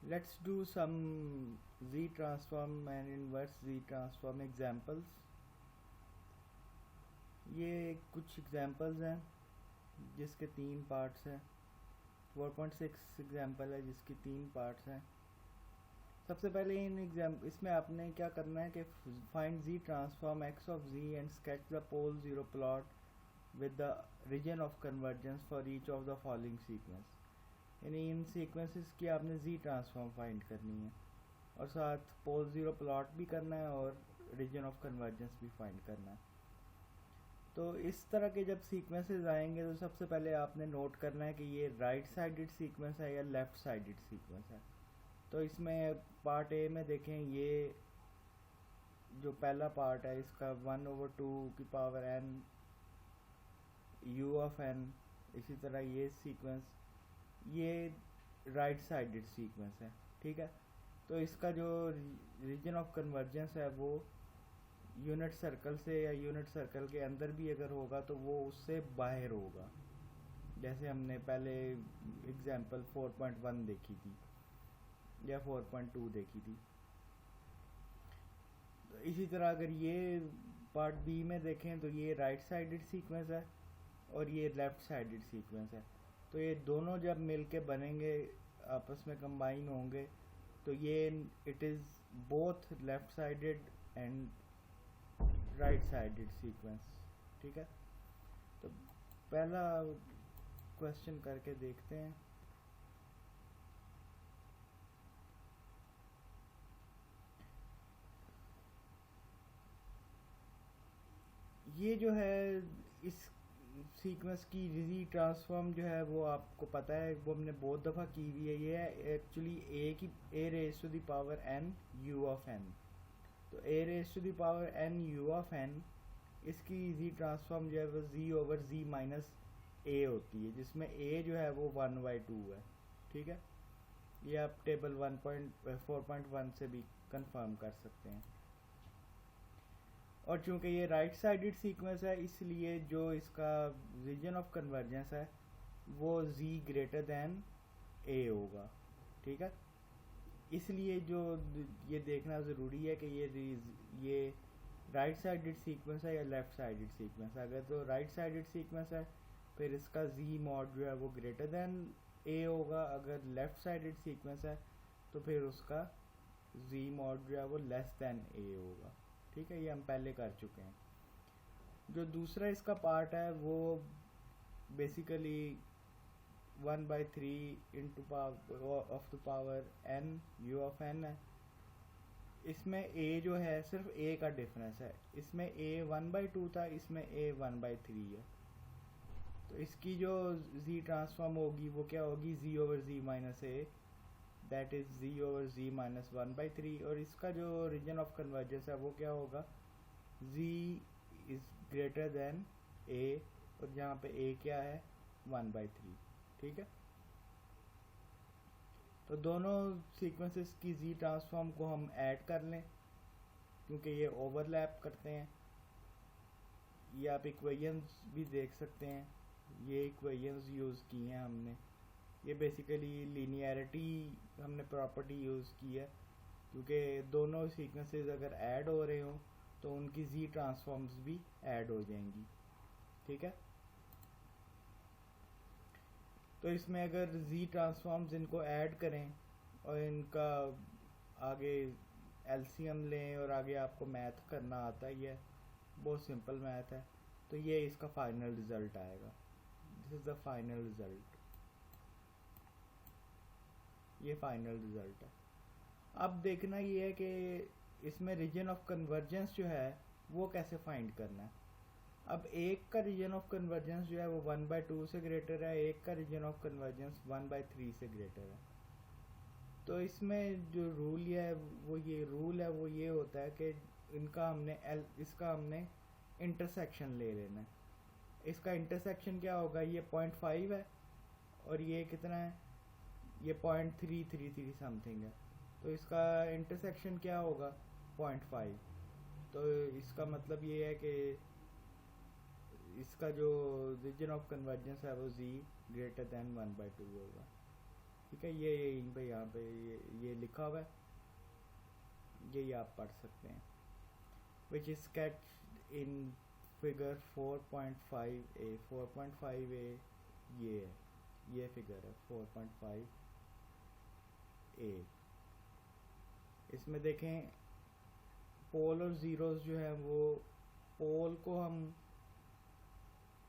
Let's do some Z transform and inverse Z transform examples. ये कुछ examples हैं जिसके 3 पार्ट्स हैं। 4.6 एग्जांपल है जिसकी 3 पार्ट्स हैं। सबसे पहले इसमें आपने क्या करना है कि find Z transform x of Z and sketch the pole zero plot with the region of convergence for each of the following sequence. यानी इन सीक्वेंसेस की आपने Z ट्रांसफॉर्म फाइंड करनी है और साथ पोल ज़ीरो प्लॉट भी करना है और रीजन ऑफ कन्वर्जेंस भी फाइंड करना है। तो इस तरह के जब सीक्वेंसेस आएंगे तो सबसे पहले आपने नोट करना है कि ये राइट साइडेड सीक्वेंस है या लेफ़्ट साइडेड सीक्वेंस है। तो इसमें पार्ट ए में देखें, ये जो पहला पार्ट है इसका 1/2 की power n u of n, इसी तरह ये सीक्वेंस ये राइट साइडेड सीक्वेंस है। ठीक है, तो इसका जो रीजन ऑफ कन्वर्जेंस है वो यूनिट सर्कल से या यूनिट सर्कल के अंदर भी अगर होगा तो वो उससे बाहर होगा, जैसे हमने पहले एग्जांपल 4.1 देखी थी या 4.2 देखी थी। तो इसी तरह अगर ये पार्ट बी में देखें तो ये राइट साइडेड सीक्वेंस है और ये लेफ्ट साइडेड सीक्वेंस है। तो ये दोनों जब मिलके बनेंगे, आपस में कंबाइन होंगे, तो ये it is both left sided and right sided sequence. ठीक है, तो पहला क्वेश्चन करके देखते हैं। ये जो है इस सीक्वेंस की जी ट्रांसफॉर्म जो है वो आपको पता है, वो हमने बहुत दफ़ा की हुई है। ये है actually a raise to the power n u of n। तो a raise to the power n u of n, इसकी जी ट्रांसफॉर्म जो है वो z over z minus a होती है, जिसमें a जो है वो 1/2 है। ठीक है, ये आप टेबल 4.1 से भी कंफर्म कर सकते हैं। और चूंकि ये राइट साइडेड सीक्वेंस है इसलिए जो इसका रीजन ऑफ कन्वर्जेंस है वो z ग्रेटर दैन a होगा। ठीक है, इसलिए जो ये देखना ज़रूरी है कि ये राइट साइडेड सीक्वेंस है या लेफ़्ट साइडेड सीक्वेंस है। अगर तो राइट साइडेड सीक्वेंस है फिर इसका z मॉड जो है वो ग्रेटर दैन a होगा। अगर लेफ़्ट साइडेड सीक्वेंस है तो फिर उसका z मॉड जो है वो लेस दैन a होगा। ठीक है, ये हम पहले कर चुके हैं। जो दूसरा इसका पार्ट है वो basically 1/3 into power of the power n u of n है। इसमें a जो है सिर्फ a का डिफरेंस है, इसमें a 1/2 था, इसमें a 1/3 है। तो इसकी जो z ट्रांसफॉर्म होगी वो क्या होगी, z over z minus a, that is z over z minus 1/3। और इसका जो रीजन ऑफ कन्वर्जेंस है वो क्या होगा, z is greater than a, और जहाँ पे a क्या है 1/3। ठीक है, तो दोनों सीक्वेंसेस की जी ट्रांसफॉर्म को हम ऐड कर लें क्योंकि ये ओवरलैप करते हैं। ये आप इक्वेशंस भी देख सकते हैं, ये इक्वेशंस यूज़ की हैं हमने। ये बेसिकली लीनियरिटी हमने प्रॉपर्टी यूज़ की है, क्योंकि दोनों सीक्वेंसेस अगर ऐड हो रहे हों तो उनकी जी ट्रांसफॉर्म्स भी ऐड हो जाएंगी। ठीक है, तो इसमें अगर जी ट्रांसफॉर्म्स इनको ऐड करें और इनका आगे एलसीएम लें और आगे आपको मैथ करना आता ही है, बहुत सिंपल मैथ है, तो ये इसका फाइनल रिजल्ट आएगा। This is the final result, ये फाइनल रिजल्ट है। अब देखना ये है कि इसमें रीजन ऑफ कन्वर्जेंस जो है वो कैसे फाइंड करना है। अब एक का रीजन ऑफ कन्वर्जेंस जो है वो 1/2 से ग्रेटर है, एक का रीजन ऑफ कन्वर्जेंस 1/3 से ग्रेटर है। तो इसमें जो रूल है वो ये होता है कि इसका हमने इंटरसेक्शन ले लेना है। इसका इंटरसेक्शन क्या होगा, ये 0.5 है और ये कितना है, ये 0.333 समथिंग है। तो इसका इंटरसेक्शन क्या होगा 0.5। तो इसका मतलब ये है कि इसका जो रीजन ऑफ कन्वर्जेंस है वो z ग्रेटर दैन 1/2 होगा। ठीक है। है, ये यहीं पे यहाँ पे ये लिखा हुआ है, ये आप पढ़ सकते हैं। Which is sketch in figure 4.5a। 4.5a ये फिगर है 4.5a। इसमें देखें पोल और ज़ीरोज़ जो है वो, पोल को हम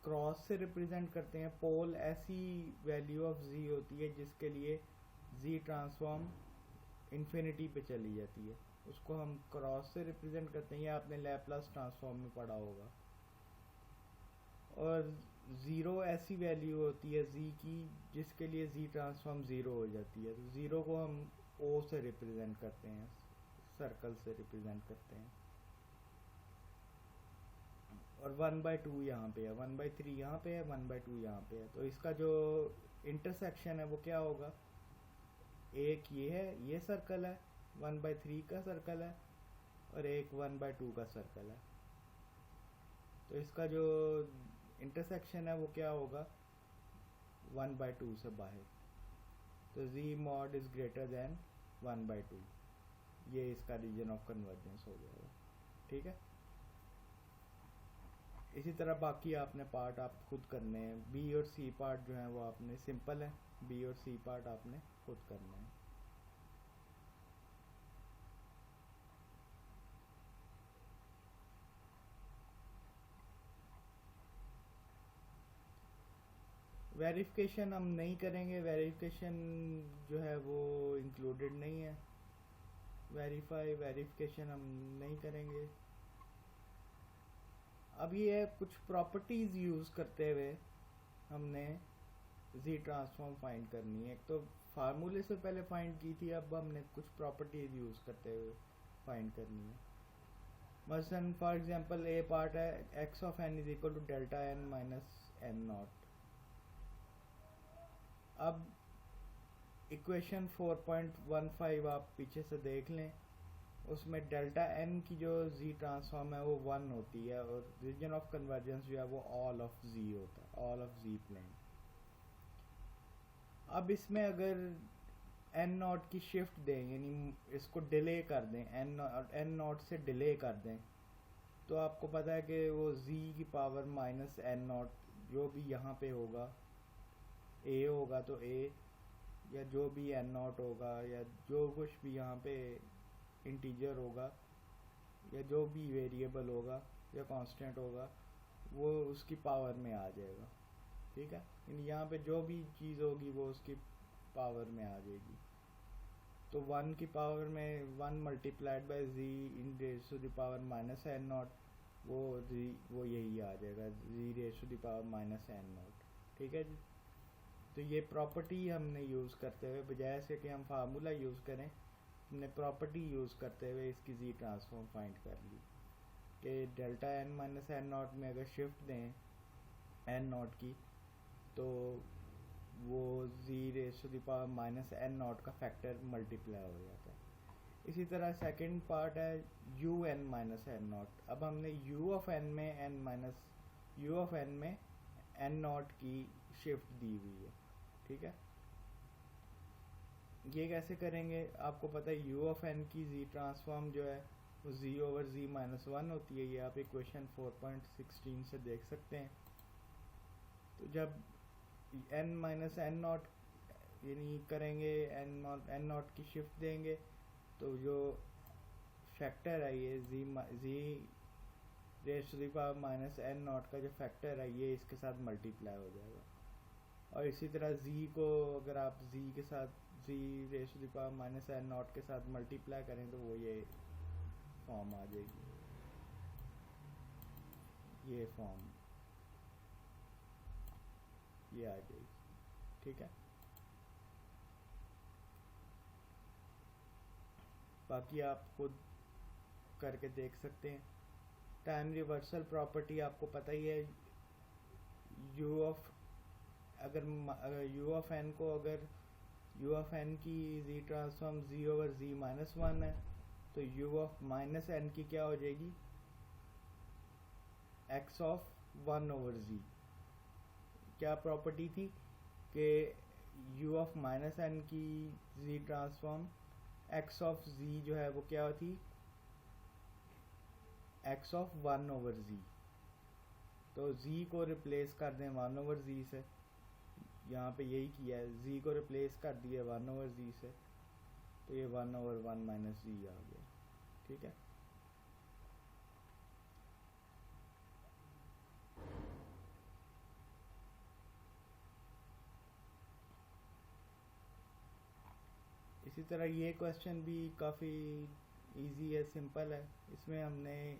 क्रॉस से रिप्रेजेंट करते हैं। पोल ऐसी वैल्यू ऑफ z होती है जिसके लिए z ट्रांसफॉर्म इन्फिनिटी पे चली जाती है, उसको हम क्रॉस से रिप्रेजेंट करते हैं। ये आपने लैपलास ट्रांसफॉर्म में पढ़ा होगा। और ज़ीरो ऐसी वैल्यू होती है z की जिसके लिए z ट्रांसफॉर्म ज़ीरो हो जाती है। तो ज़ीरो को हम o से रिप्रेजेंट करते हैं, सर्कल से रिप्रेजेंट करते हैं। और 1/2 यहाँ पे है, 1/3 यहाँ पे है, 1/2 यहाँ पे है। तो इसका जो इंटरसेक्शन है वो क्या होगा, एक ये है, ये सर्कल है 1/3 का सर्कल है, और एक 1/2 का सर्कल है। तो इसका जो इंटरसेक्शन है वो क्या होगा, 1/2 से बाहर। तो z mod is greater than 1/2, ये इसका रीजन ऑफ कन्वर्जेंस हो जाएगा। ठीक है, इसी तरह बाकी आपने पार्ट आप खुद करने हैं। बी और सी पार्ट जो है वो आपने सिंपल है, बी और सी पार्ट आपने खुद करने हैं। वेरिफिकेशन हम नहीं करेंगे, वेरिफिकेशन जो है वो इंक्लूडेड नहीं है। वेरिफिकेशन हम नहीं करेंगे। अब ये कुछ प्रॉपर्टीज़ यूज़ करते हुए हमने z ट्रांसफॉर्म फाइंड करनी है। एक तो फार्मूले से पहले फाइंड की थी, अब हमने कुछ प्रॉपर्टीज़ यूज़ करते हुए फाइंड करनी है। मसलन फॉर एग्जांपल ए पार्ट है x ऑफ n is equal to delta n minus n naught. अब इक्वेशन 4.15 आप पीछे से देख लें, उसमें डेल्टा n की जो z ट्रांसफॉर्म है वो 1 होती है, और रीजन ऑफ कन्वर्जेंस जो है वो ऑल ऑफ z होता है, ऑल ऑफ z प्लेन। अब इसमें अगर n नॉट की शिफ्ट दें, यानी इसको डिले कर दें, n नॉट से डिले कर दें, तो आपको पता है कि वो z की पावर माइनस n नॉट जो भी यहाँ पे होगा, a होगा तो a, या जो भी n नॉट होगा, या जो कुछ भी यहाँ पे इंटीजर होगा, या जो भी वेरिएबल होगा या कांस्टेंट होगा, वो उसकी पावर में आ जाएगा। ठीक है, यहाँ पे जो भी चीज़ होगी वो उसकी पावर में आ जाएगी। तो 1 की पावर में 1 multiplied by z in raise to the power minus n naught, वो यही आ जाएगा, z raise to the power minus n naught. ठीक है जी। तो ये प्रॉपर्टी हमने यूज़ करते हुए, बजाय से कि हम फार्मूला यूज़ करें, हमने प्रॉपर्टी यूज़ करते हुए इसकी z ट्रांसफॉर्म फाइंड कर ली कि delta n minus n not में अगर शिफ्ट दें n नॉट की, तो वो z raise to the power minus n naught का फैक्टर मल्टीप्लाई हो जाता है। इसी तरह सेकंड पार्ट है u n minus n naught. अब हमने u ऑफ n में n नॉट की शिफ्ट दी हुई है। ठीक है, ये कैसे करेंगे, आपको पता है u ऑफ n की z ट्रांसफॉर्म जो है वो z ओवर z माइनस 1 होती है। ये आप इक्वेशन 4.16 से देख सकते हैं। तो जब n माइनस n नॉट यानी करेंगे, n नॉट की शिफ्ट देंगे, तो जो फैक्टर है ये z raise to the power minus n naught का जो फैक्टर है ये इसके साथ मल्टीप्लाई हो जाएगा। और इसी तरह z को अगर आप z के साथ z raise to the power minus n naught के साथ मल्टीप्लाई करें तो वो ये फॉर्म आ जाएगी, ये फॉर्म ये आ जाएगी। ठीक है, बाकी आप खुद करके देख सकते हैं। टाइम रिवर्सल प्रॉपर्टी आपको पता ही है, u ऑफ n को अगर u ऑफ n की z transform z over z minus 1 है, तो u ऑफ माइनस n की क्या हो जाएगी, x ऑफ 1 ओवर z। क्या प्रॉपर्टी थी कि u ऑफ माइनस एन की z transform x of z जो है वो क्या थी, x ऑफ 1/z। तो z को रिप्लेस कर दें 1/z से, यहाँ पे यही किया है, z को रिप्लेस कर दिया 1/z से, तो ये 1/1 माइनस z आ गया। ठीक है, इसी तरह ये क्वेश्चन भी काफ़ी इजी है, सिंपल है। इसमें हमने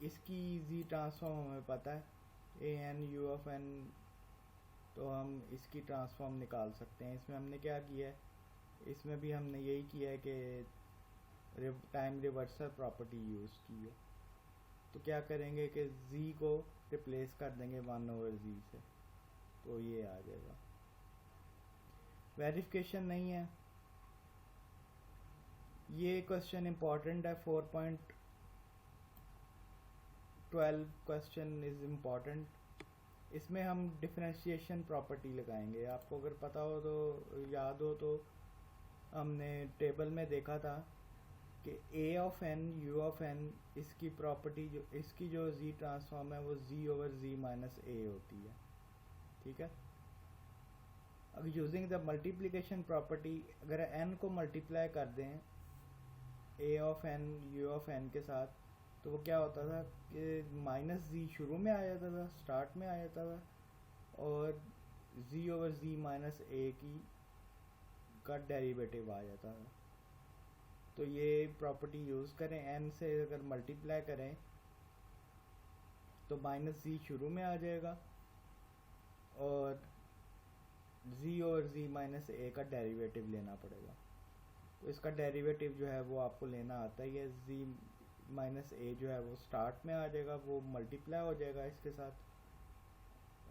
इसकी इजी ट्रांसफॉर्म हमें पता है, A N u of N, तो हम इसकी ट्रांसफॉर्म निकाल सकते हैं। इसमें हमने क्या किया है, इसमें भी हमने यही किया है कि टाइम रिवर्सल प्रॉपर्टी यूज़ की है। तो क्या करेंगे कि z को रिप्लेस कर देंगे 1/z से, तो ये आ जाएगा। वेरिफिकेशन नहीं है, ये क्वेश्चन इम्पॉर्टेंट है, 4.12 क्वेश्चन इज़ इम्पॉर्टेंट। इसमें हम डिफरेंशिएशन प्रॉपर्टी लगाएंगे। आपको अगर पता हो तो, याद हो तो, हमने टेबल में देखा था कि a of n u of n इसकी प्रॉपर्टी जो इसकी जो z ट्रांसफॉर्म है वो z/z माइनस a होती है। ठीक है, अब यूजिंग द मल्टीप्लिकेशन प्रॉपर्टी अगर n को मल्टीप्लाई कर दें a of n u of n के साथ, तो वो क्या होता था कि माइनस z शुरू में आ जाता था, स्टार्ट में आ जाता था, और z/z माइनस a का डेरिवेटिव आ जाता था। तो ये प्रॉपर्टी यूज़ करें, n से अगर मल्टीप्लाई करें तो माइनस z शुरू में आ जाएगा, और z/z माइनस a का डेरिवेटिव लेना पड़ेगा। तो इसका डेरिवेटिव जो है वो आपको लेना आता ही है। z माइनस a जो है वो स्टार्ट में आ जाएगा, वो मल्टीप्लाई हो जाएगा इसके साथ,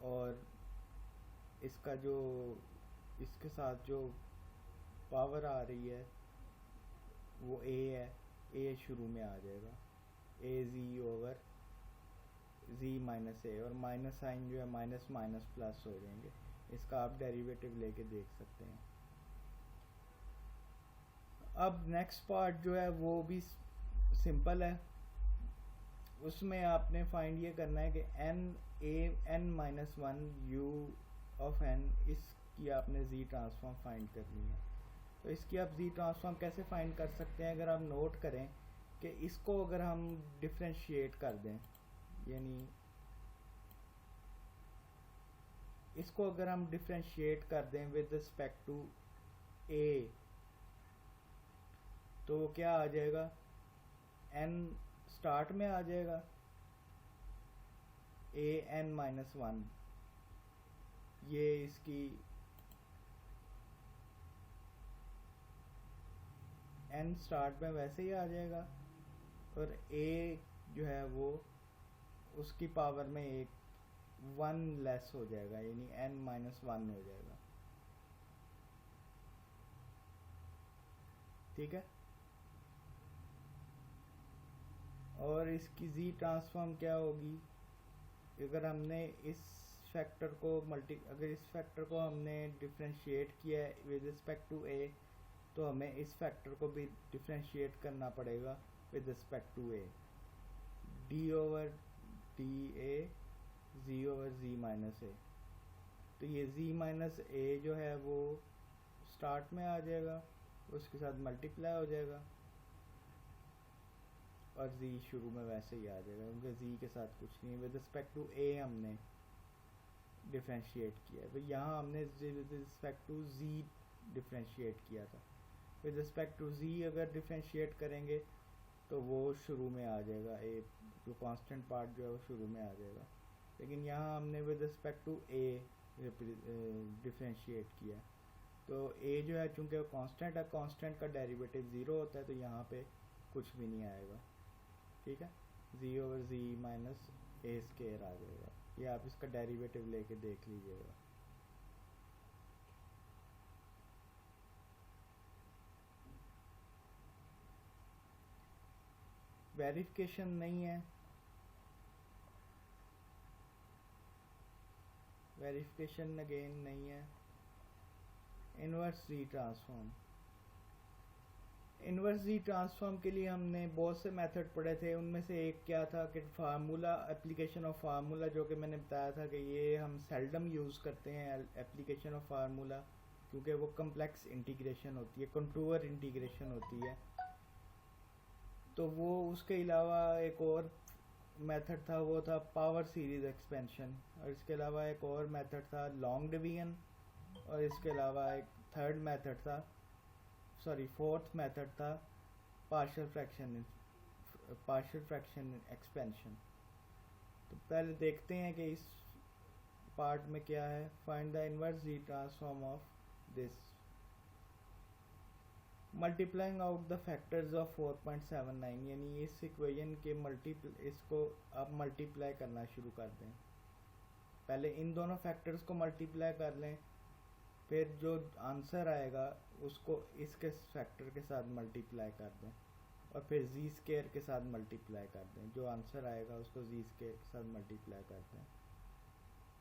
और इसका जो इसके साथ जो पावर आ रही है वो a है, a शुरू में आ जाएगा, az/z माइनस a, और माइनस साइन जो है माइनस माइनस प्लस हो जाएंगे। इसका आप डेरिवेटिव लेके देख सकते हैं। अब नेक्स्ट पार्ट जो है वो भी सिंपल है, उसमें आपने फाइंड ये करना है कि n minus 1 u of n, इसकी आपने z ट्रांसफॉर्म फाइंड करनी है। तो इसकी आप z ट्रांसफॉर्म कैसे फाइंड कर सकते हैं, अगर आप नोट करें कि इसको अगर हम डिफ्रेंशिएट कर दें, यानी इसको अगर हम डिफ्रेंशिएट कर दें विद रिस्पेक्ट टू a, तो वो क्या आ जाएगा, n स्टार्ट में आ जाएगा, a n माइनस 1, ये इसकी n स्टार्ट में वैसे ही आ जाएगा, और a जो है वो उसकी पावर में एक 1 लेस हो जाएगा, यानी n माइनस 1 हो जाएगा। ठीक है, और इसकी z ट्रांसफॉर्म क्या होगी, अगर हमने इस फैक्टर को अगर इस फैक्टर को हमने डिफरेंशिएट किया है विद रिस्पेक्ट टू a, तो हमें इस फैक्टर को भी डिफरेंशिएट करना पड़ेगा with respect to a, d/da z/z minus a। तो ये z माइनस a जो है वो स्टार्ट में आ जाएगा, उसके साथ मल्टीप्लाई हो जाएगा, और z शुरू में वैसे ही आ जाएगा, क्योंकि z के साथ कुछ नहीं है। विद रिस्पेक्ट टू a हमने डिफरेंशिएट किया है, तो यहाँ हमने with respect to z differentiate किया था। विद रिस्पेक्ट टू z अगर डिफरेंशिएट करेंगे तो वो शुरू में आ जाएगा, a जो कांस्टेंट पार्ट जो है वो शुरू में आ जाएगा, लेकिन यहाँ हमने with respect to a differentiate किया, तो a जो है चूँकि वो कांस्टेंट है, कांस्टेंट का डेरिवेटिव 0 होता है, तो यहाँ पे कुछ भी नहीं आएगा। ठीक है, z/z माइनस a स्क्वायर आ जाएगा। ये आप इसका डेरिवेटिव लेके देख लीजिएगा। वेरिफिकेशन नहीं है, वेरिफिकेशन अगेन नहीं है। इन्वर्स जी ट्रांसफॉर्म, इन्वर्स जी ट्रांसफॉर्म के लिए हमने बहुत से मेथड पढ़े थे। उनमें से एक क्या था कि फार्मूला, एप्लीकेशन ऑफ फार्मूला, जो कि मैंने बताया था कि ये हम सेल्डम यूज़ करते हैं एप्लीकेशन ऑफ फार्मूला, क्योंकि वो कम्प्लेक्स इंटीग्रेशन होती है, कंटूर इंटीग्रेशन होती है। तो वो उसके अलावा एक और मेथड था, वो था पावर सीरीज एक्सपेंशन, और इसके अलावा एक और मेथड था लॉन्ग डिवीजन, और इसके अलावा एक थर्ड मेथड था, फोर्थ मेथड था पार्शियल फ्रैक्शन एक्सपेंशन। तो पहले देखते हैं कि इस पार्ट में क्या है। Find the inverse Z transform of this, multiplying out the factors of 4.79, यानी इस इक्वेशन के इसको आप मल्टीप्लाई करना शुरू कर दें। पहले इन दोनों फैक्टर्स को मल्टीप्लाई कर लें, फिर जो आंसर आएगा उसको इसके फैक्टर के साथ मल्टीप्लाई कर दें, और फिर जी स्केयर के साथ मल्टीप्लाई कर दें। जो आंसर आएगा उसको जी स्केयर के साथ मल्टीप्लाई कर दें।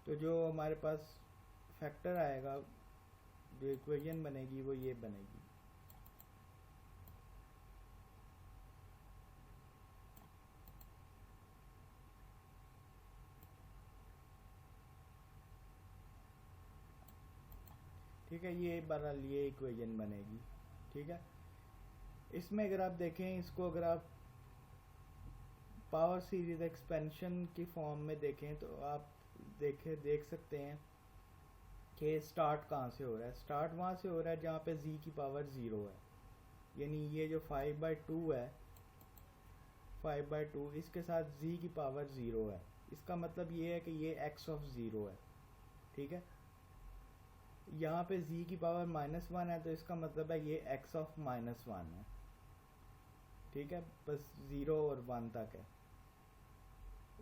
तो जो हमारे पास फैक्टर आएगा, जो इक्वेशन बनेगी वो ये बनेगी। ठीक है, ये बहरहाल ये इक्वेशन बनेगी। ठीक है, इसमें अगर आप देखें, इसको अगर आप पावर सीरीज एक्सपेंशन की फॉर्म में देखें तो आप देख सकते हैं कि स्टार्ट कहाँ से हो रहा है। स्टार्ट वहाँ से हो रहा है जहाँ पे z की पावर 0 है, यानी ये जो 5/2 है, 5/2 इसके साथ z की पावर 0 है। इसका मतलब ये है कि ये x ऑफ 0 है। ठीक है, यहाँ पे z की पावर -1 है, तो इसका मतलब है ये x ऑफ -1 है। ठीक है, बस 0 और 1 तक है।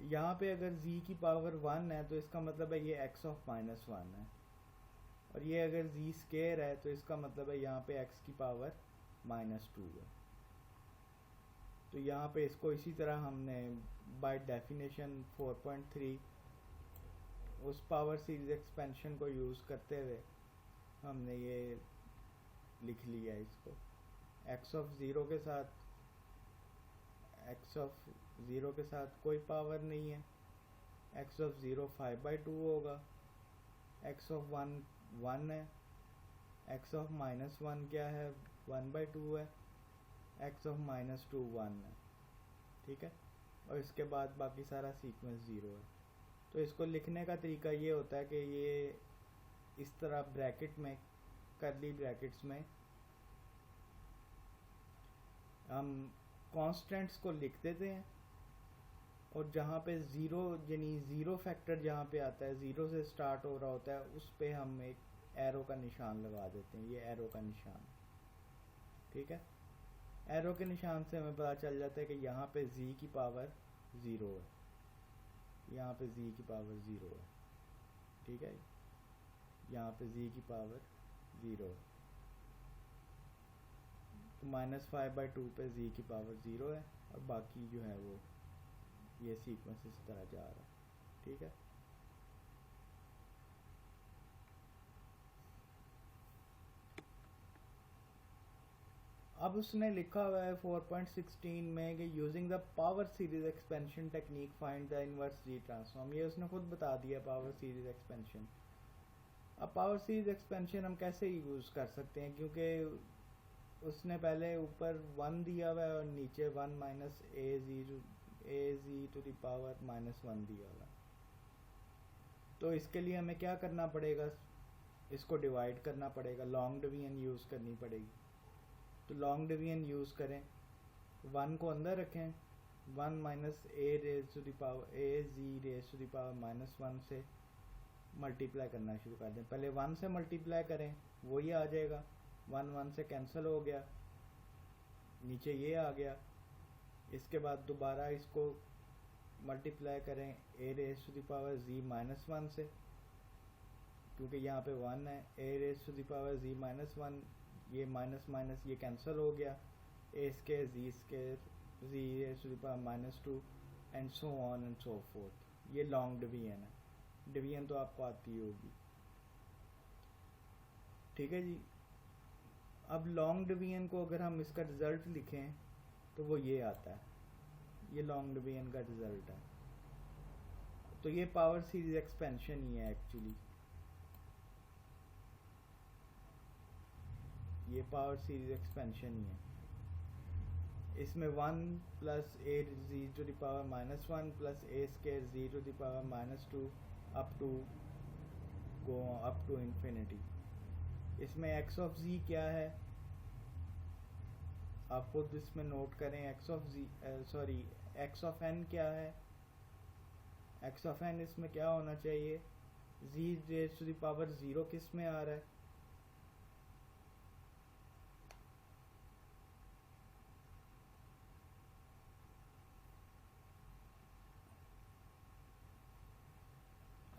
यहाँ पे अगर z की पावर 1 है तो इसका मतलब है ये x ऑफ -1 है, और ये अगर z स्केयर है तो इसका मतलब है यहाँ पे x की पावर -2 है। तो यहाँ पे इसको इसी तरह हमने बाय डेफिनेशन 4.3 उस पावर सीरीज एक्सपेंशन को यूज़ करते हुए हमने ये लिख लिया। इसको x ऑफ 0 के साथ, x ऑफ 0 के साथ कोई पावर नहीं है, x ऑफ 0 5/2 होगा, x ऑफ 1 1 है, x ऑफ -1 क्या है, 1/2 है, x ऑफ -2 1 है। ठीक है, और इसके बाद बाकी सारा सीक्वेंस 0 है। तो इसको लिखने का तरीका ये होता है कि ये इस तरह ब्रैकेट में, कर्ली ब्रैकेट्स में हम कॉन्स्टेंट्स को लिख देते हैं, और जहाँ पे 0 यानी 0 फैक्टर जहाँ पे आता है, 0 से स्टार्ट हो रहा होता है, उस पे हम एक एरो का निशान लगा देते हैं। ये एरो का निशान, ठीक है। एरो के निशान से हमें पता चल जाता है कि यहाँ पे z की पावर 0 है, यहाँ पे z की पावर 0 है। ठीक है, यहाँ पे z की पावर 0 है, तो -5/2 पे z की पावर 0 है, और बाकी जो है वो ये सीक्वेंस इस तरह जा रहा है। ठीक है, अब उसने लिखा हुआ है 4.16 में कि using the power series expansion technique find the inverse Z transform. ये उसने खुद बता दिया पावर सीरीज एक्सपेंशन। अब पावर सीरीज एक्सपेंशन हम कैसे यूज़ कर सकते हैं, क्योंकि उसने पहले ऊपर 1 दिया हुआ है और नीचे 1 minus az to the power -1 दिया हुआ है। तो इसके लिए हमें क्या करना पड़ेगा, इसको डिवाइड करना पड़ेगा, लॉन्ग डिवीजन यूज़ करनी पड़ेगी। तो लॉन्ग डिवीजन यूज़ करें, 1 को अंदर रखें, 1 minus az to the power -1 से मल्टीप्लाई करना शुरू कर दें। पहले 1 से मल्टीप्लाई करें, वही आ जाएगा, 1 से कैंसिल हो गया, नीचे ये आ गया। इसके बाद दोबारा इसको मल्टीप्लाई करें a raise to the power z -1 से, क्योंकि यहाँ पे 1 है, a raise to the power z -1, ये माइनस माइनस ये कैंसिल हो गया, a square z raise to the power -2 and so on and so forth. ये लॉन्ग डिवीजन है। डिवीजन तो आपको आती होगी, ठीक है जी। अब लॉन्ग डिवीजन को अगर हम इसका रिज़ल्ट लिखें तो वो ये आता है, ये लॉन्ग डिवीजन का रिज़ल्ट है। तो ये पावर सीरीज एक्सपेंशन ही है एक्चुअली, ये पावर सीरीज एक्सपेंशन ही है। इसमें 1 plus A Z to the power -1 plus A square Z to the power -2 up to go up to infinity. इसमें एक्स ऑफ जी क्या है, आप खुद इसमें नोट करें। X of Z sorry X of N क्या है, एक्स ऑफ एन इसमें क्या होना चाहिए, Z raise to the power 0 किस में आ रहा है,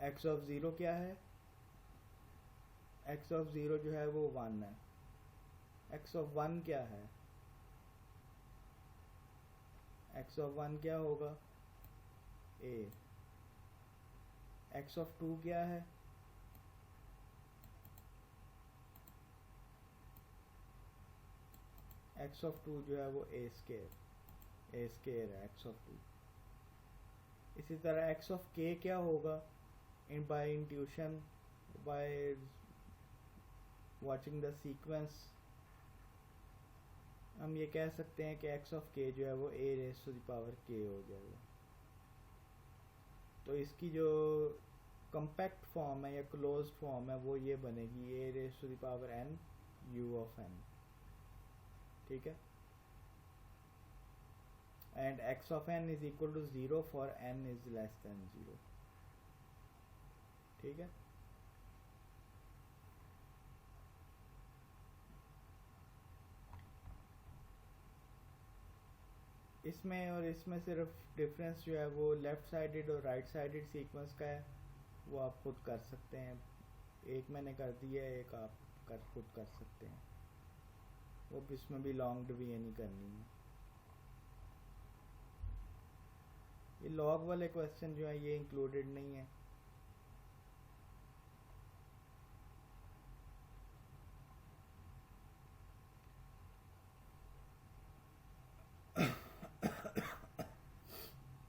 एक्स ऑफ 0 क्या है, एक्स ऑफ 0 जो है वो 1 है। एक्स ऑफ 1 क्या है, एक्स ऑफ 1 क्या होगा, ए। एक्स ऑफ 2 क्या है, एक्स ऑफ 2 जो है वो ए स्केयर है एक्स ऑफ 2। इसी तरह एक्स ऑफ के क्या होगा, in by intuition by watching the sequence हम ये कह सकते हैं कि एक्स ऑफ के जो है वो ए रेस टू द पावर के हो जाएगा। तो इसकी जो कम्पैक्ट फॉर्म है या क्लोज फॉर्म है वो ये बनेगी, a raise to the power n u of n, ठीक है। And x of n is equal to 0 for n is less than 0, ठीक है। इसमें और इसमें सिर्फ डिफरेंस जो है वो लेफ़्ट साइडेड और राइट साइडेड सीक्वेंस का है, वो आप खुद कर सकते हैं। एक मैंने कर दिया है, एक आप खुद कर सकते हैं। वो इसमें भी लॉन्ग डिवीजन ही करनी है। ये लॉग वाले क्वेश्चन जो है ये इंक्लूडेड नहीं है।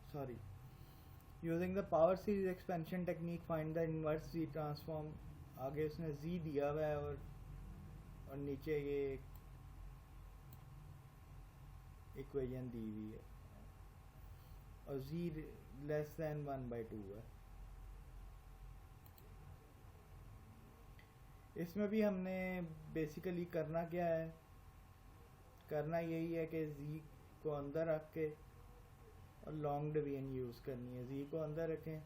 Sorry, using the power series expansion technique find the inverse Z transform. आगे उसने जी दिया हुआ है और नीचे ये इक्वेशन दी हुई है और जी लेस देन 1/2 है। इसमें भी हमने बेसिकली करना क्या है, करना यही है कि जी को अंदर रख के और लॉन्ग डिवीजन यूज़ करनी है। जी को अंदर रखें,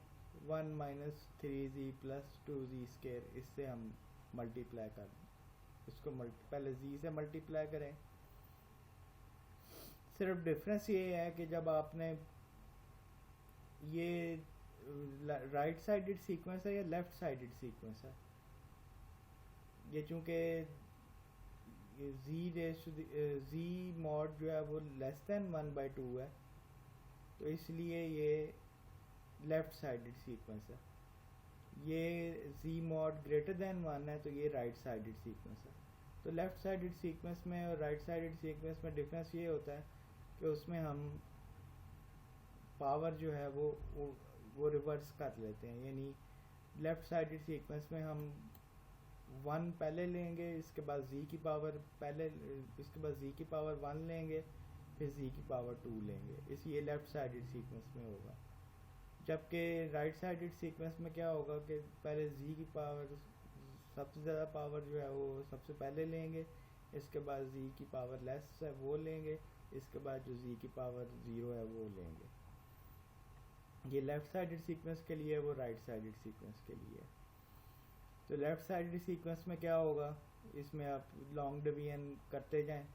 1 - 3z + 2z स्क्वायर, इससे हम मल्टीप्लाई कर इसको पहले जी से मल्टीप्लाई करें। सिर्फ डिफरेंस ये है कि जब आपने ये राइट साइडेड सीक्वेंस है या लेफ्ट साइडेड सीक्वेंस है, ये चूँकि जी मॉड जो है वो लेस देन 1/2 है, तो इसलिए ये लेफ्ट साइडेड सीक्वेंस है। ये जी मॉड ग्रेटर देन 1 है, तो ये राइट साइडेड सीक्वेंस है। तो लेफ्ट साइडेड सीक्वेंस में और राइट साइडेड सीक्वेंस में डिफरेंस ये होता है कि उसमें हम पावर जो है वो रिवर्स कर लेते हैं। यानी लेफ्ट साइडेड सीक्वेंस में हम 1 पहले लेंगे, इसके बाद जी की पावर इसके बाद जी की पावर 1 लेंगे, फिर जी की पावर 2 लेंगे। इस ये लेफ्ट साइडेड सीक्वेंस में होगा। जबकि राइट साइडेड सीक्वेंस में क्या होगा कि पहले जी की पावर सबसे ज़्यादा पावर जो है वो सबसे पहले लेंगे, इसके बाद जी की पावर लेस है वो लेंगे, इसके बाद जो जी की पावर 0 है वो लेंगे। ये लेफ्ट साइडेड सीक्वेंस के लिए, वो राइट साइडेड सीक्वेंस के लिए। तो लेफ्ट साइडेड सीक्वेंस में क्या होगा, इसमें आप लॉन्ग डिवीजन करते जाएं,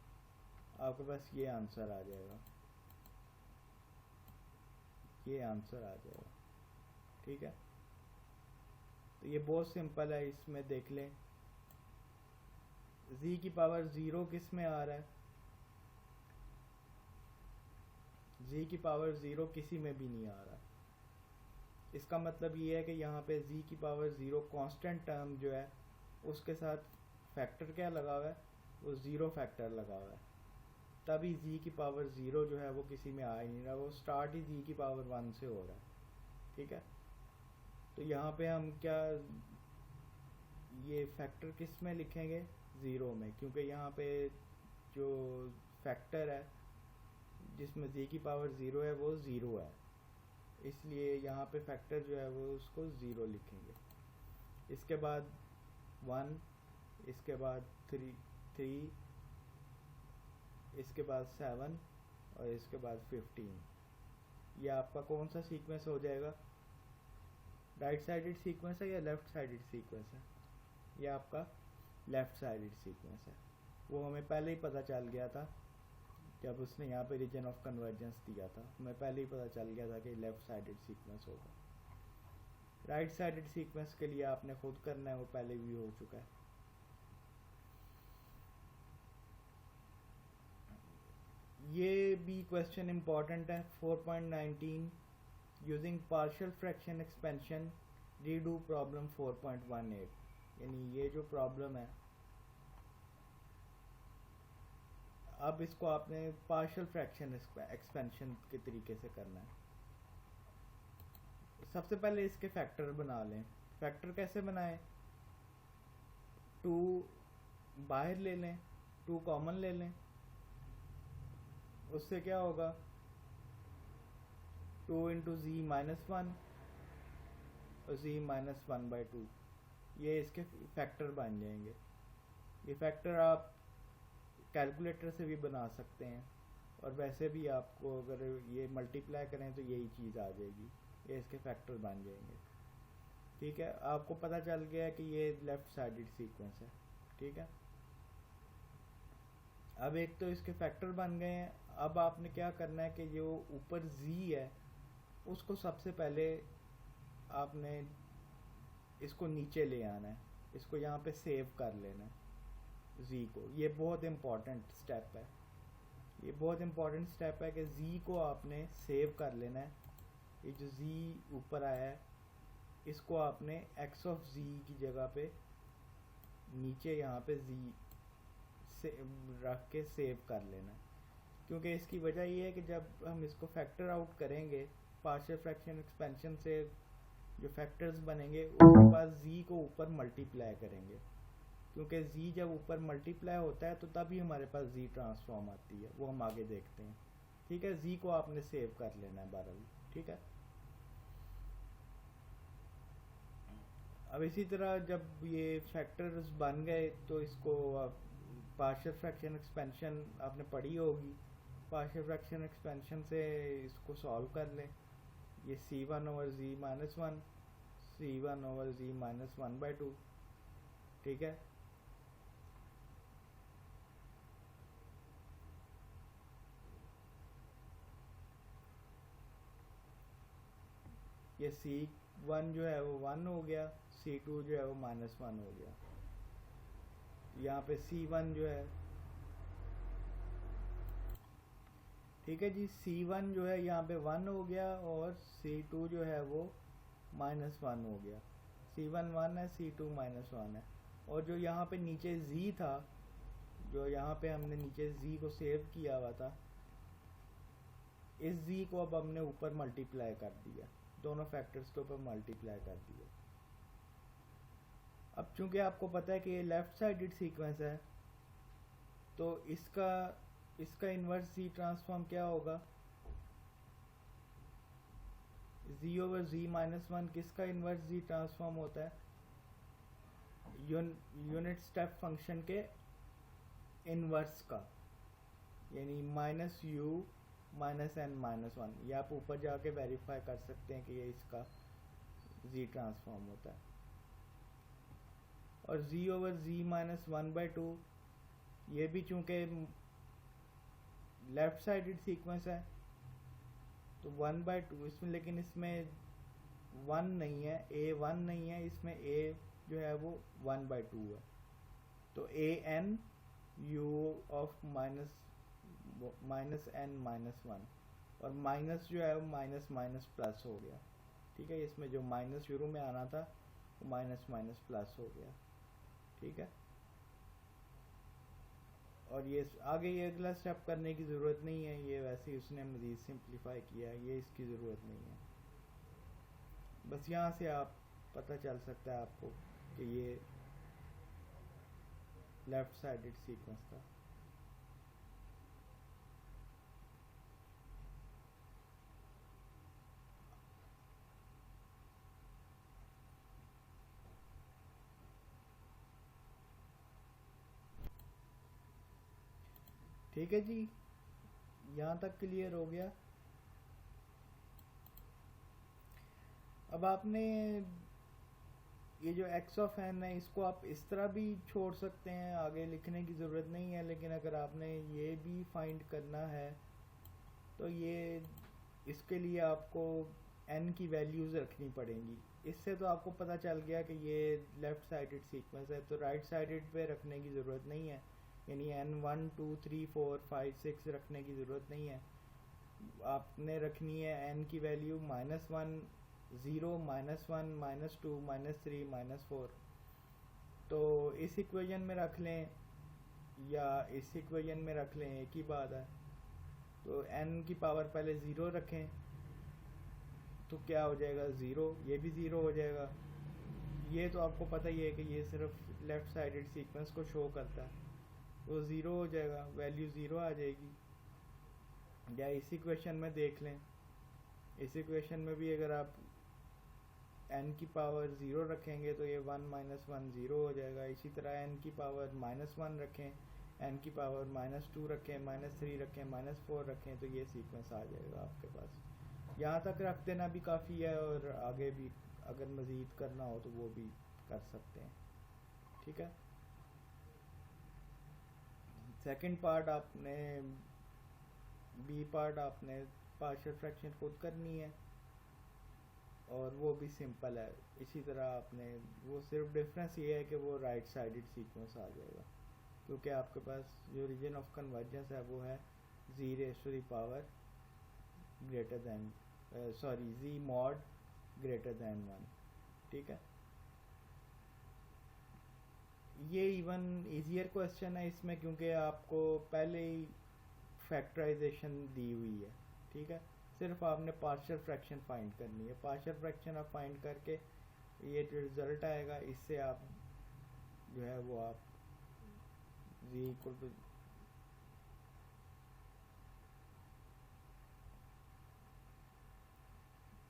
आपके पास ये आंसर आ जाएगा, ये आंसर आ जाएगा, ठीक है। तो ये बहुत सिंपल है, इसमें देख लें जी की पावर 0 किस में आ रहा है, जी की पावर 0 किसी में भी नहीं आ रहा। इसका मतलब ये है कि यहाँ पे z की पावर 0 कांस्टेंट टर्म जो है उसके साथ फैक्टर क्या लगा हुआ है, वो 0 फैक्टर लगा हुआ है, तभी z की पावर 0 जो है वो किसी में आ ही नहीं रहा, वो स्टार्ट ही z की पावर 1 से हो रहा है। ठीक है, तो यहाँ पे हम क्या ये फैक्टर किस में लिखेंगे, 0 में, क्योंकि यहाँ पे जो फैक्टर है जिसमें z की पावर 0 है वो 0 है, इसलिए यहाँ पे फैक्टर जो है वो उसको 0 लिखेंगे। इसके बाद 1, इसके बाद 3, इसके बाद 7 और इसके बाद 15। ये आपका कौन सा सीक्वेंस हो जाएगा, राइट साइडेड सीक्वेंस है या लेफ्ट साइडेड सीक्वेंस है, ये आपका लेफ्ट साइडेड सीक्वेंस है। वो हमें पहले ही पता चल गया था जब उसने यहाँ पे रीजन ऑफ कन्वर्जेंस दिया था, हमें पहले ही पता चल गया था कि लेफ्ट साइडेड सीक्वेंस होगा। राइट साइडेड सीक्वेंस के लिए आपने खुद करना है, वो पहले भी हो चुका है। ये भी क्वेश्चन इंपॉर्टेंट है, 4.19 using partial fraction expansion redo problem 4.18। यानी ये जो प्रॉब्लम है, अब इसको आपने पार्शियल फ्रैक्शन एक्सपेंशन के तरीके से करना है। सबसे पहले इसके फैक्टर बना लें। फैक्टर कैसे बनाएं, 2 बाहर ले लें, 2 कॉमन ले लें, उससे क्या होगा 2 इंटू z माइनस 1 और z माइनस 1/2, ये इसके फैक्टर बन जाएंगे। ये फैक्टर आप कैलकुलेटर से भी बना सकते हैं, और वैसे भी आपको अगर ये मल्टीप्लाई करें तो यही चीज़ आ जाएगी, ये इसके फैक्टर बन जाएंगे। ठीक है, आपको पता चल गया है कि ये लेफ्ट साइडेड सीक्वेंस है। ठीक है, अब एक तो इसके फैक्टर बन गए हैं, अब आपने क्या करना है कि जो ऊपर z है उसको सबसे पहले आपने इसको नीचे ले आना है, इसको यहाँ पे सेव कर लेना है z को। ये बहुत इम्पॉर्टेंट स्टेप है, ये बहुत इम्पॉर्टेंट स्टेप है कि z को आपने सेव कर लेना है। ये जो z ऊपर आया है इसको आपने x ऑफ z की जगह पे नीचे यहाँ पे z से रख के सेव कर लेना है, क्योंकि इसकी वजह ये है कि जब हम इसको फैक्टर आउट करेंगे पार्शियल फ्रैक्शन एक्सपेंशन से, जो फैक्टर्स बनेंगे उसके बाद z को ऊपर मल्टीप्लाई करेंगे, क्योंकि z जब ऊपर मल्टीप्लाई होता है तो तभी हमारे पास z ट्रांसफॉर्म आती है, वो हम आगे देखते हैं। ठीक है, z को आपने सेव कर लेना है 12। ठीक है, अब इसी तरह जब ये फैक्टर्स बन गए तो इसको पार्शियल फ्रैक्शन एक्सपेंशन आपने पढ़ी होगी, पार्शियल फ्रैक्शन एक्सपेंशन से इसको सॉल्व कर लें। ये c1 over z minus 1, c1 over z minus 1/2। ठीक है, ये c1 जो है वो 1 हो गया, c2 जो है वो माइनस 1 हो गया। यहाँ पे c1 जो है, ठीक है जी, c1 जो है यहाँ पे 1 हो गया और c2 जो है वो माइनस 1 हो गया। c1 1 है, c2 माइनस 1 है। और जो यहाँ पे नीचे z था, जो यहाँ पे हमने नीचे z को सेव किया हुआ था, इस z को अब हमने ऊपर मल्टीप्लाई कर दिया, दोनों फैक्टर्स के ऊपर मल्टीप्लाई कर दिया। अब चूंकि आपको पता है कि ये लेफ्ट साइडेड सीक्वेंस है, तो इसका इन्वर्स z ट्रांसफॉर्म क्या होगा, z ओवर z माइनस 1 किसका इन्वर्स z ट्रांसफॉर्म होता है, यूनिट स्टेप फंक्शन के इन्वर्स का, यानी minus u minus n minus 1। ये आप ऊपर जाके वेरीफाई कर सकते हैं कि ये इसका z ट्रांसफॉर्म होता है। और z ओवर z माइनस 1/2, ये भी चूंकि लेफ्ट साइडेड सीक्वेंस है तो 1/2 इसमें, लेकिन इसमें 1 नहीं है, a1 नहीं है, इसमें a जो है वो 1/2 है, तो an u of minus n minus 1, और माइनस जो है वो माइनस माइनस प्लस हो गया। ठीक है, इसमें जो माइनस शुरू में आना था वो माइनस माइनस प्लस हो गया। ठीक है, और ये आगे ये अगला स्टेप करने की ज़रूरत नहीं है, ये वैसे ही उसने मज़ीद सिंप्लीफाई किया है, ये इसकी ज़रूरत नहीं है। बस यहाँ से आप पता चल सकता है आपको कि ये लेफ्ट साइडेड सीक्वेंस था। ठीक है जी, यहाँ तक क्लियर हो गया। अब आपने ये जो एक्स ऑफ एन है इसको आप इस तरह भी छोड़ सकते हैं, आगे लिखने की ज़रूरत नहीं है, लेकिन अगर आपने ये भी फाइंड करना है तो ये इसके लिए आपको एन की वैल्यूज़ रखनी पड़ेंगी। इससे तो आपको पता चल गया कि ये लेफ़्ट साइडेड सीक्वेंस है, तो राइट साइडेड पे रखने की ज़रूरत नहीं है, यानी एन 1 2 3 4 5 6 रखने की ज़रूरत नहीं है। आपने रखनी है एन की वैल्यू -1 0 -1 -2 -3 -4। तो इस इक्वेशन में रख लें या इस इक्वेशन में रख लें, एक ही बात है। तो n की पावर पहले 0 रखें तो क्या हो जाएगा 0, ये भी 0 हो जाएगा। ये तो आपको पता ही है कि ये सिर्फ लेफ़्ट साइडेड सीक्वेंस को शो करता है, तो 0 हो जाएगा, वैल्यू 0 आ जाएगी। या इस इक्वेशन में देख लें, इस इक्वेशन में भी अगर आप n की पावर 0 रखेंगे तो ये 1 - 1 0 हो जाएगा। इसी तरह n की पावर -1 रखें, n की पावर -2 रखें, -3 रखें, -4 रखें, तो ये सीक्वेंस आ जाएगा आपके पास। यहाँ तक रख देना भी काफ़ी है, और आगे भी अगर मज़ीद करना हो तो वो भी कर सकते हैं। ठीक है, सेकंड पार्ट आपने बी पार्ट आपने पार्शियल फ्रैक्शन खुद करनी है, और वो भी सिंपल है। इसी तरह आपने वो सिर्फ डिफरेंस ये है कि वो राइट साइडेड सीक्वेंस आ जाएगा, क्योंकि आपके पास जो रीजन ऑफ कन्वर्जेंस है वो है z⁻⁴ greater than z mod greater than 1। ठीक है, ये इवन इजियर क्वेश्चन है इसमें, क्योंकि आपको पहले ही फैक्टराइजेशन दी हुई है। ठीक है, सिर्फ आपने पार्शियल फ्रैक्शन फाइंड करनी है। पार्शियल फ्रैक्शन आप फाइंड करके ये जो रिज़ल्ट आएगा इससे आप जो है वो आप z =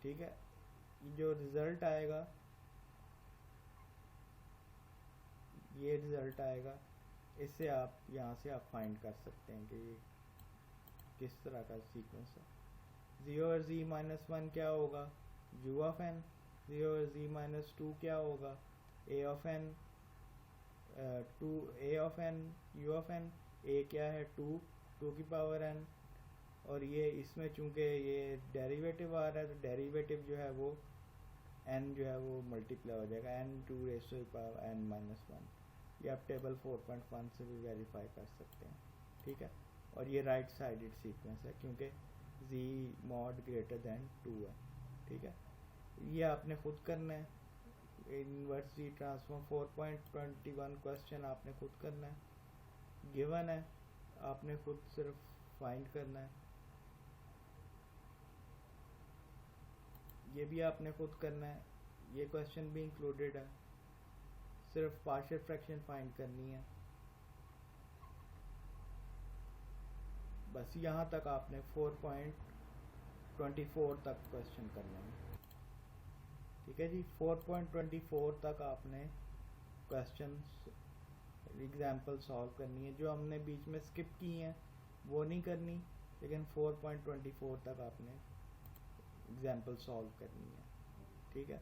ठीक है, जो रिज़ल्ट आएगा ये रिज़ल्ट आएगा, इससे आप यहाँ से आप फाइंड कर सकते हैं कि ये किस तरह का सीक्वेंस है। 0 और z-1 क्या होगा, u ऑफ n। 0 और z-2 क्या होगा, a of n। 2 a of n u of n। a क्या है 2 की पावर n, और ये इसमें चूंकि ये डेरिवेटिव आ रहा है तो डेरिवेटिव जो है वो n जो है वो मल्टीप्लाई हो जाएगा, n⁻n-1। ये आप टेबल 4.1 से भी वेरीफाई कर सकते हैं। ठीक है, और ये राइट साइडेड सीक्वेंस है क्योंकि z mod ग्रेटर दैन 2 है। ठीक है, ये आपने खुद करना है, इनवर्स जी ट्रांसफॉर्म 4.21 क्वेश्चन आपने खुद करना है, गिवन है, आपने खुद सिर्फ फाइंड करना है। ये भी आपने खुद करना है, ये क्वेश्चन भी इंक्लूडेड है, सिर्फ पार्शियल फ्रैक्शन फाइंड करनी है। बस यहाँ तक आपने 4.24 तक क्वेश्चन करना है। ठीक है जी, 4.24 तक आपने क्वेश्चन एग्जाम्पल सॉल्व करनी है। जो हमने बीच में स्किप की हैं वो नहीं करनी, लेकिन 4.24 तक आपने एग्जाम्पल सॉल्व करनी है। ठीक है।